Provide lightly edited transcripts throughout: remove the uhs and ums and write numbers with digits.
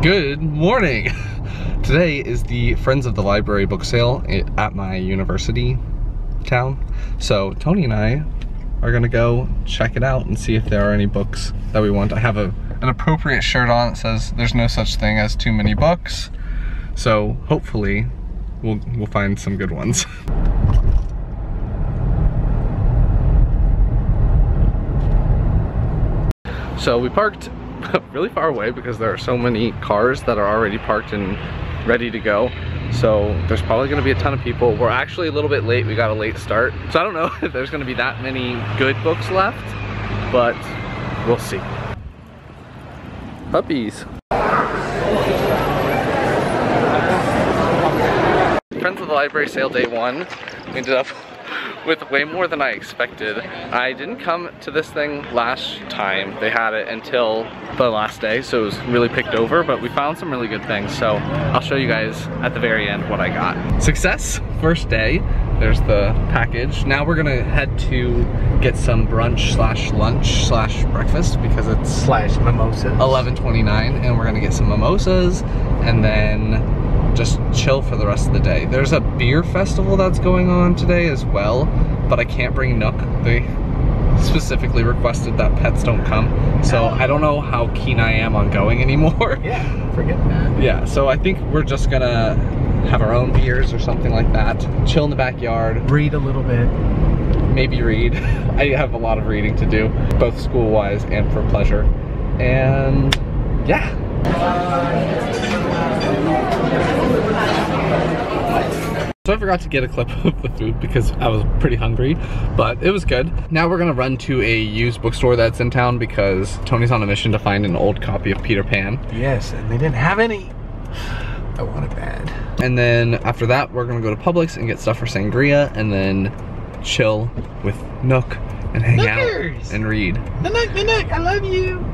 Good morning! Today is the Friends of the Library book sale at my university town. So Tony and I are gonna go check it out and see if there are any books that we want. I have an appropriate shirt on that says there's no such thing as too many books. So hopefully we'll find some good ones. So we parked really far away because there are so many cars that are already parked and ready to go. So there's probably gonna be a ton of people. We're actually a little bit late, we got a late start. So I don't know if there's gonna be that many good books left, but we'll see. Puppies. Friends of the Library sale day one. We ended up with way more than I expected. I didn't come to this thing last time. They had it until the last day, so it was really picked over, but we found some really good things. So I'll show you guys at the very end what I got. Success, first day. There's the package. Now we're gonna head to get some brunch slash lunch slash breakfast because it's slash mimosas. 11:29 and we're gonna get some mimosas and then just chill for the rest of the day. There's a beer festival that's going on today as well, but I can't bring Nook. They specifically requested that pets don't come. So I don't know how keen I am on going anymore. Yeah, forget that. Yeah, so I think we're just gonna have our own beers or something like that. Chill in the backyard. Read a little bit. Maybe read. I have a lot of reading to do, both school-wise and for pleasure. And yeah. So I forgot to get a clip of the food because I was pretty hungry, but it was good. Now we're gonna run to a used bookstore that's in town because Tony's on a mission to find an old copy of Peter Pan. Yes, and they didn't have any. I want it bad. And then after that, we're gonna go to Publix and get stuff for sangria and then chill with Nook and hang out and read. Nook, I love you.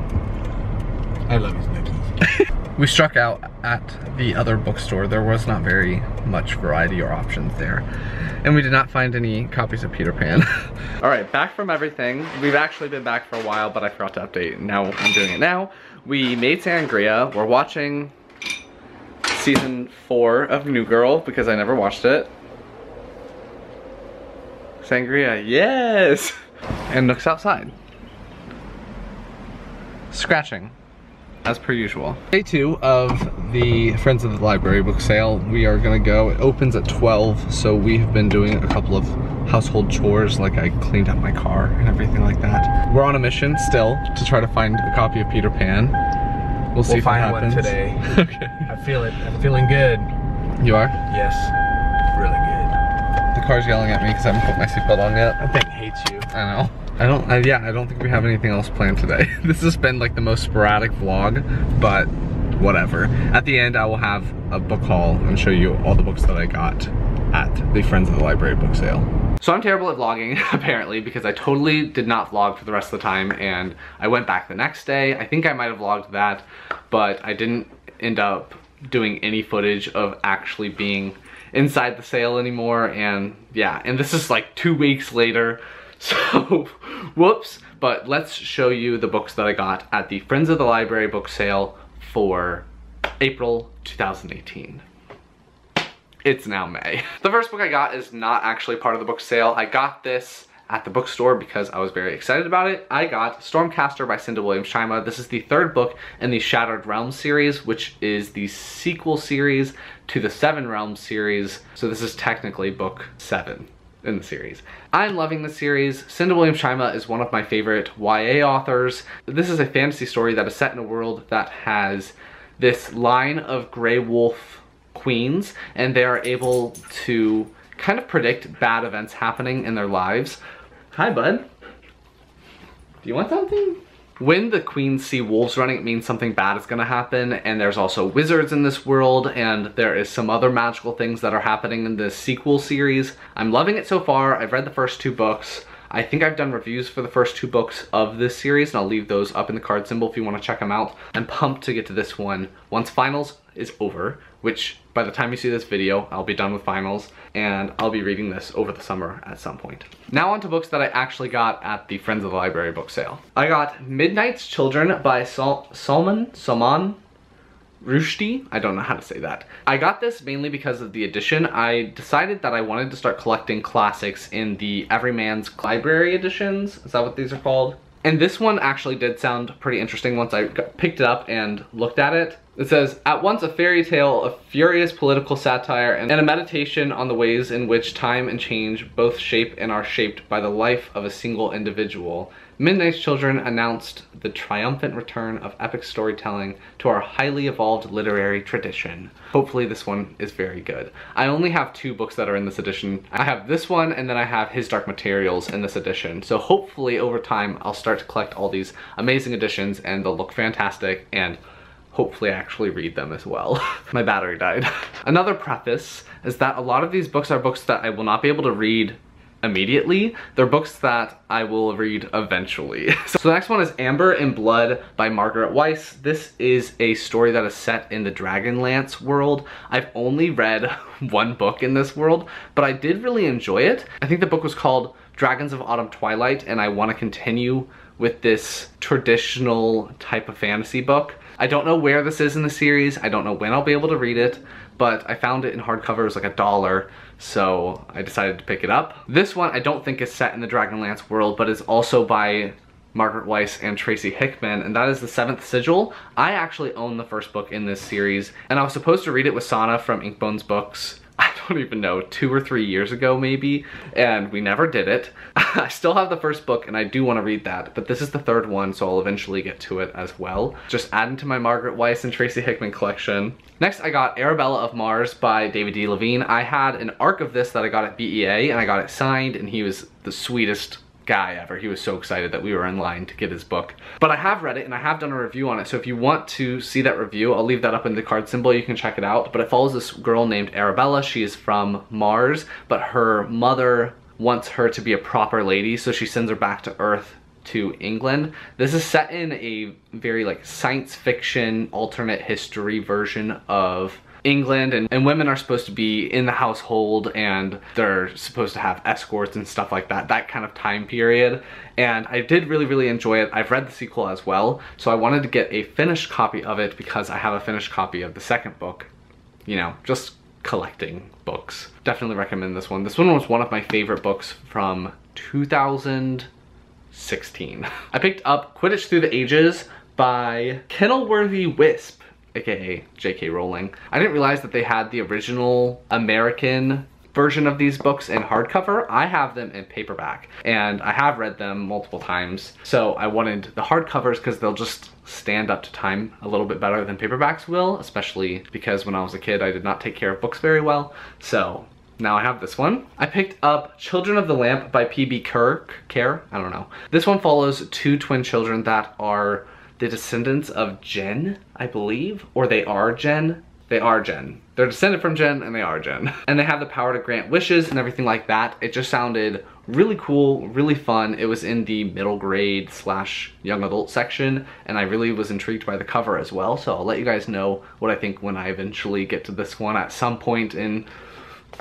I love you, Nookie. We struck out at the other bookstore. There was not very much variety or options there. And we did not find any copies of Peter Pan. All right, back from everything. We've actually been back for a while, but I forgot to update. Now I'm doing it now. We made sangria. We're watching season 4 of New Girl because I never watched it. Sangria, yes! And Nook's outside. Scratching. As per usual. Day 2 of the Friends of the Library book sale. We are gonna go. It opens at 12, so we have been doing a couple of household chores, like I cleaned up my car and everything like that. We're on a mission still to try to find a copy of Peter Pan. We'll see if it happens. We'll find one today. Okay. I feel it. I'm feeling good. You are? Yes. Really good. The car's yelling at me because I haven't put my seatbelt on yet. I think it hates you. I know. I don't think we have anything else planned today. This has been like the most sporadic vlog, but whatever. At the end, I will have a book haul and show you all the books that I got at the Friends of the Library book sale. So I'm terrible at vlogging, apparently, because I totally did not vlog for the rest of the time, and I went back the next day. I think I might have vlogged that, but I didn't end up doing any footage of actually being inside the sale anymore, and yeah, and this is like 2 weeks later. So, whoops, but let's show you the books that I got at the Friends of the Library book sale for April 2018. It's now May. The first book I got is not actually part of the book sale. I got this at the bookstore because I was very excited about it. I got Stormcaster by Cinda Williams-Chima. This is the 3rd book in the Shattered Realms series, which is the sequel series to the Seven Realms series. So this is technically book 7. In the series. I'm loving the series. Cinda Williams-Chima is one of my favorite YA authors. This is a fantasy story that is set in a world that has this line of gray wolf queens, and they are able to kind of predict bad events happening in their lives. Hi, bud. Do you want something? When the queens see wolves running, it means something bad is gonna happen, and there's also wizards in this world, and there is some other magical things that are happening in this sequel series. I'm loving it so far. I've read the first 2 books. I think I've done reviews for the first 2 books of this series, and I'll leave those up in the card symbol if you want to check them out. I'm pumped to get to this one once finals is over, which by the time you see this video, I'll be done with finals, and I'll be reading this over the summer at some point. Now on to books that I actually got at the Friends of the Library book sale. I got Midnight's Children by Salman Rushdie? I don't know how to say that. I got this mainly because of the edition. I decided that I wanted to start collecting classics in the Everyman's Library editions. Is that what these are called? And this one actually did sound pretty interesting once I picked it up and looked at it. It says, at once a fairy tale, a furious political satire, and a meditation on the ways in which time and change both shape and are shaped by the life of a single individual. Midnight's Children announced the triumphant return of epic storytelling to our highly evolved literary tradition. Hopefully this one is very good. I only have 2 books that are in this edition. I have this one and then I have His Dark Materials in this edition. So hopefully over time I'll start to collect all these amazing editions and they'll look fantastic and hopefully I actually read them as well. My battery died. Another preface is that a lot of these books are books that I will not be able to read immediately. They're books that I will read eventually. So the next one is Amber in Blood by Margaret Weiss. This is a story that is set in the Dragonlance world. I've only read 1 book in this world, but I did really enjoy it. I think the book was called Dragons of Autumn Twilight, and I want to continue with this traditional type of fantasy book. I don't know where this is in the series. I don't know when I'll be able to read it, but I found it in hardcover. It was like $1, so I decided to pick it up. This one I don't think is set in the Dragonlance world, but is also by Margaret Weiss and Tracy Hickman, and that is The Seventh Sigil. I actually own the first book in this series, and I was supposed to read it with Sana from Inkbones Books, I don't even know, 2 or 3 years ago maybe, and we never did it. I still have the first book and I do want to read that, but this is the 3rd one, so I'll eventually get to it as well. Just adding to my Margaret Weiss and Tracy Hickman collection. Next I got Arabella of Mars by David D. Levine. I had an arc of this that I got at BEA and I got it signed, and he was the sweetest guy ever. He was so excited that we were in line to get his book. But I have read it and I have done a review on it, so if you want to see that review, I'll leave that up in the card symbol. You can check it out. But it follows this girl named Arabella. She is from Mars, but her mother wants her to be a proper lady, so she sends her back to Earth to England. This is set in a very like science fiction alternate history version of England, and women are supposed to be in the household and they're supposed to have escorts and stuff like that, that kind of time period. And I did really enjoy it. I've read the sequel as well, so I wanted to get a finished copy of it because I have a finished copy of the 2nd book. You know, just collecting books. Definitely recommend this one. This one was one of my favorite books from 2016. I picked up Quidditch Through the Ages by Kenilworthy Wisp, aka J.K. Rowling. I didn't realize that they had the original American version of these books in hardcover. I have them in paperback, and I have read them multiple times. So I wanted the hardcovers because they'll just stand up to time a little bit better than paperbacks will, especially because when I was a kid I did not take care of books very well. So now I have this one. I picked up Children of the Lamp by P.B. Care? I don't know. This one follows 2 twin children that are the descendants of Jen, I believe, or they are Jen. They are Jen. They're descended from Jen and they are Jen. And they have the power to grant wishes and everything like that. It just sounded really cool, really fun. It was in the middle grade / young adult section, and I really was intrigued by the cover as well. So I'll let you guys know what I think when I eventually get to this one at some point in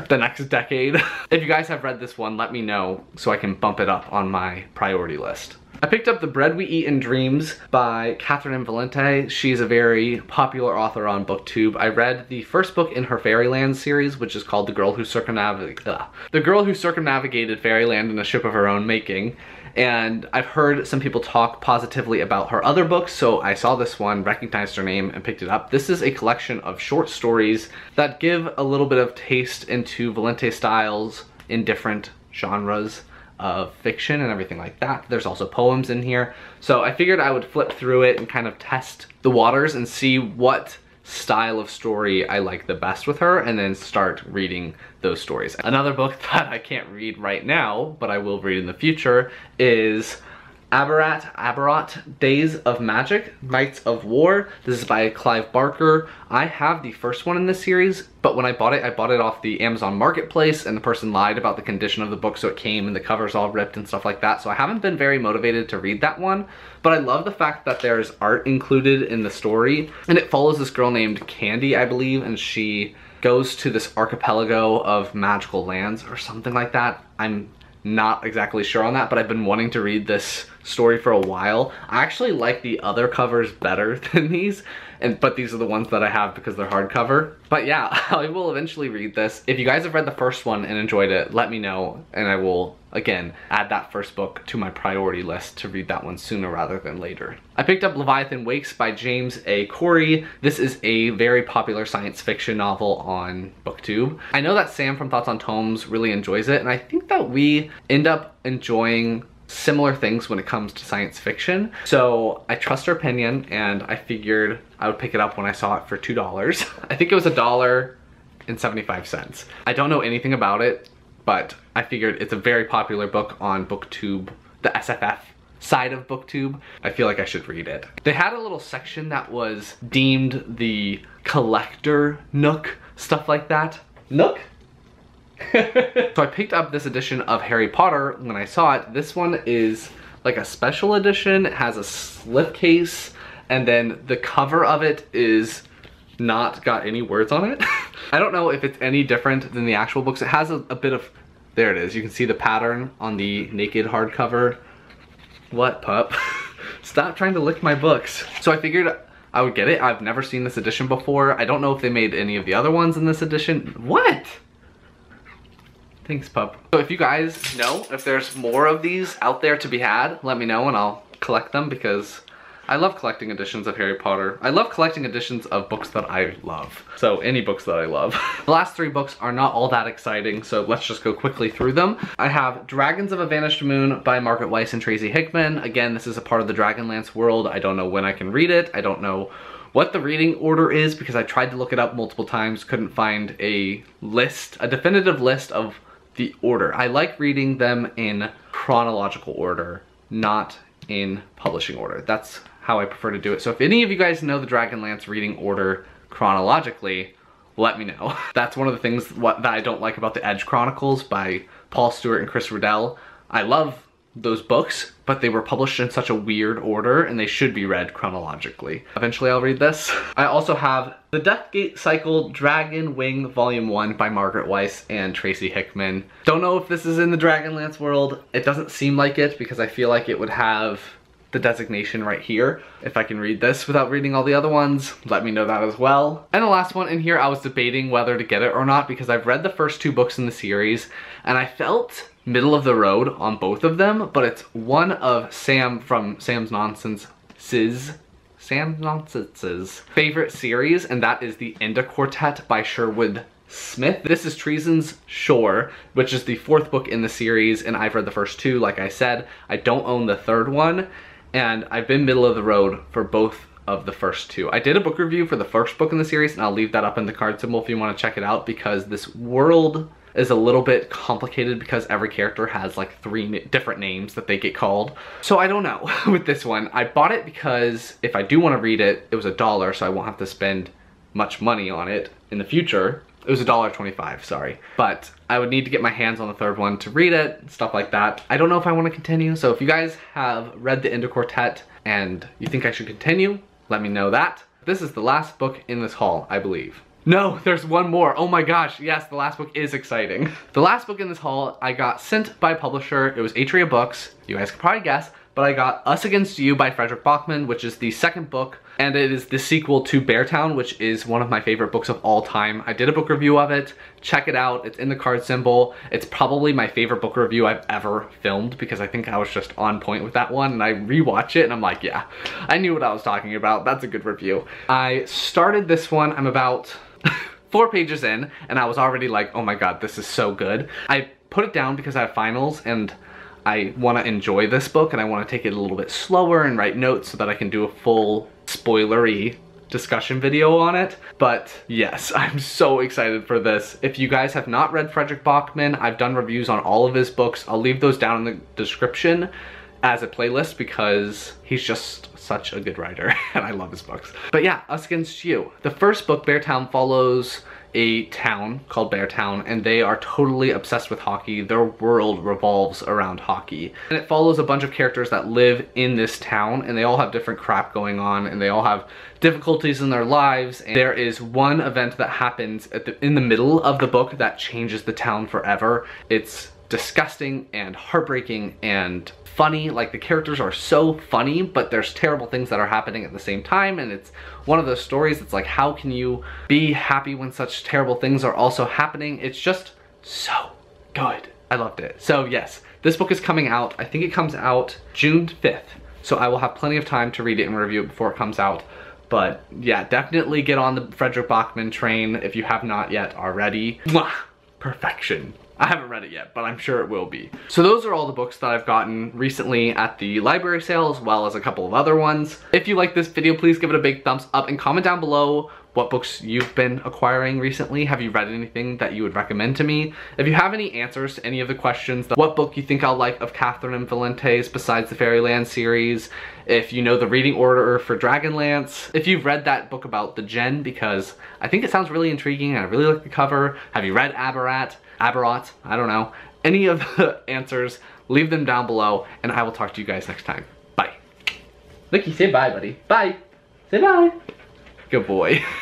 the next decade. If you guys have read this one, let me know so I can bump it up on my priority list. I picked up The Bread We Eat in Dreams by Catherine M. Valente. She's a very popular author on BookTube. I read the first book in her Fairyland series, which is called The Girl Who Circumnavigated Fairyland in a Ship of Her Own Making. And I've heard some people talk positively about her other books, so I saw this one, recognized her name, and picked it up. This is a collection of short stories that give a little bit of taste into Valente styles in different genres of fiction and everything like that. There's also poems in here. So I figured I would flip through it and kind of test the waters and see what style of story I like the best with her, and then start reading those stories. Another book that I can't read right now, but I will read in the future, is Abarat, Days of Magic, Knights of War. This is by Clive Barker. I have the first one in this series, but when I bought it off the Amazon Marketplace, and the person lied about the condition of the book, so it came and the cover's all ripped and stuff like that. So I haven't been very motivated to read that one, but I love the fact that there's art included in the story, and it follows this girl named Candy, I believe, and she goes to this archipelago of magical lands or something like that. I'm not exactly sure on that, but I've been wanting to read this story for a while. I actually like the other covers better than these, but these are the ones that I have because they're hardcover. But yeah, I will eventually read this. If you guys have read the first one and enjoyed it, let me know, and I will, again, add that first book to my priority list to read that one sooner rather than later. I picked up Leviathan Wakes by James A. Corey. This is a very popular science fiction novel on BookTube. I know that Sam from Thoughts on Tomes really enjoys it, and I think that we end up enjoying similar things when it comes to science fiction. So I trust her opinion, and I figured I would pick it up when I saw it for $2. I think it was $1.75. I don't know anything about it, but I figured it's a very popular book on BookTube, the SFF side of BookTube. I feel like I should read it. They had a little section that was deemed the collector nook, stuff like that. Nook? So I picked up this edition of Harry Potter when I saw it. This one is like a special edition. It has a slipcase, and then the cover of it is not got any words on it. I don't know if it's any different than the actual books. It has a bit of, there it is. You can see the pattern on the naked hardcover. What, pup? Stop trying to lick my books. So I figured I would get it. I've never seen this edition before. I don't know if they made any of the other ones in this edition. What? Thanks, pup. So if you guys know if there's more of these out there to be had, let me know and I'll collect them, because I love collecting editions of Harry Potter. I love collecting editions of books that I love. So any books that I love. The last 3 books are not all that exciting, so let's just go quickly through them. I have Dragons of a Vanished Moon by Margaret Weis and Tracy Hickman. Again, this is a part of the Dragonlance world. I don't know when I can read it. I don't know what the reading order is because I tried to look it up multiple times, couldn't find a list, a definitive list of the order. I like reading them in chronological order, not in publishing order. That's how I prefer to do it. So if any of you guys know the Dragonlance reading order chronologically, let me know. That's one of the things that I don't like about the Edge Chronicles by Paul Stewart and Chris Riddell. I love those books, but they were published in such a weird order and they should be read chronologically. Eventually I'll read this. I also have The Deathgate Cycle Dragon Wing Volume 1 by Margaret Weis and Tracy Hickman. Don't know if this is in the Dragonlance world. It doesn't seem like it because I feel like it would have the designation right here. If I can read this without reading all the other ones, let me know that as well. And the last one in here, I was debating whether to get it or not because I've read the first 2 books in the series and I felt middle of the road on both of them, but it's one of Sam from Sam's Nonsense's favorite series, and that is the Enda Quartet by Sherwood Smith. This is Treason's Shore, which is the 4th book in the series, and I've read the first 2, like I said. I don't own the 3rd one, and I've been middle of the road for both of the first 2. I did a book review for the first book in the series, and I'll leave that up in the card symbol if you want to check it out, because this world is a little bit complicated because every character has like 3 different names that they get called. So I don't know with this one. I bought it because if I do want to read it, it was $1, so I won't have to spend much money on it in the future. It was $1.25, sorry. But I would need to get my hands on the 3rd one to read it, stuff like that. I don't know if I want to continue, so if you guys have read the Enda Quartet and you think I should continue, let me know that. This is the last book in this haul, I believe. No, there's one more. Oh my gosh, yes, the last book is exciting. The last book in this haul I got sent by a publisher. It was Atria Books. You guys could probably guess, but I got Us Against You by Frederick Bachman, which is the 2nd book, and it is the sequel to Beartown, which is one of my favorite books of all time. I did a book review of it. Check it out. It's in the card symbol. It's probably my favorite book review I've ever filmed because I think I was just on point with that one, and I rewatch it and I'm like, yeah, I knew what I was talking about. That's a good review. I started this one. I'm about 4 pages in, and I was already like, oh my god, this is so good. I put it down because I have finals, and I want to enjoy this book, and I want to take it a little bit slower and write notes so that I can do a full spoilery discussion video on it. But yes, I'm so excited for this. If you guys have not read Frederick Bachman, I've done reviews on all of his books. I'll leave those down in the description as a playlist because he's just such a good writer and I love his books. But yeah, Us Against You. The first book, Beartown, follows a town called Beartown, and they are totally obsessed with hockey. Their world revolves around hockey. And it follows a bunch of characters that live in this town, and they all have different crap going on, and they all have difficulties in their lives. And there is one event that happens in the middle of the book that changes the town forever. It's disgusting and heartbreaking and funny. Like, the characters are so funny, but there's terrible things that are happening at the same time, and it's one of those stories that's like, how can you be happy when such terrible things are also happening? It's just so good. I loved it. So yes, this book is coming out. I think it comes out June 5th. So I will have plenty of time to read it and review it before it comes out. But yeah, definitely get on the Frederick Backman train if you have not yet already. Mwah! Perfection. I haven't read it yet, but I'm sure it will be. So those are all the books that I've gotten recently at the library sale, as well as a couple of other ones. If you like this video, please give it a big thumbs up and comment down below what books you've been acquiring recently. Have you read anything that you would recommend to me? If you have any answers to any of the questions, what book you think I'll like of Catherine and Valente's besides the Fairyland series, if you know the reading order for Dragonlance, if you've read that book about the Gen, because I think it sounds really intriguing and I really like the cover. Have you read Aberrat? I don't know. Any of the answers, leave them down below, and I will talk to you guys next time. Bye. Nikki, say bye, buddy. Bye. Say bye. Good boy.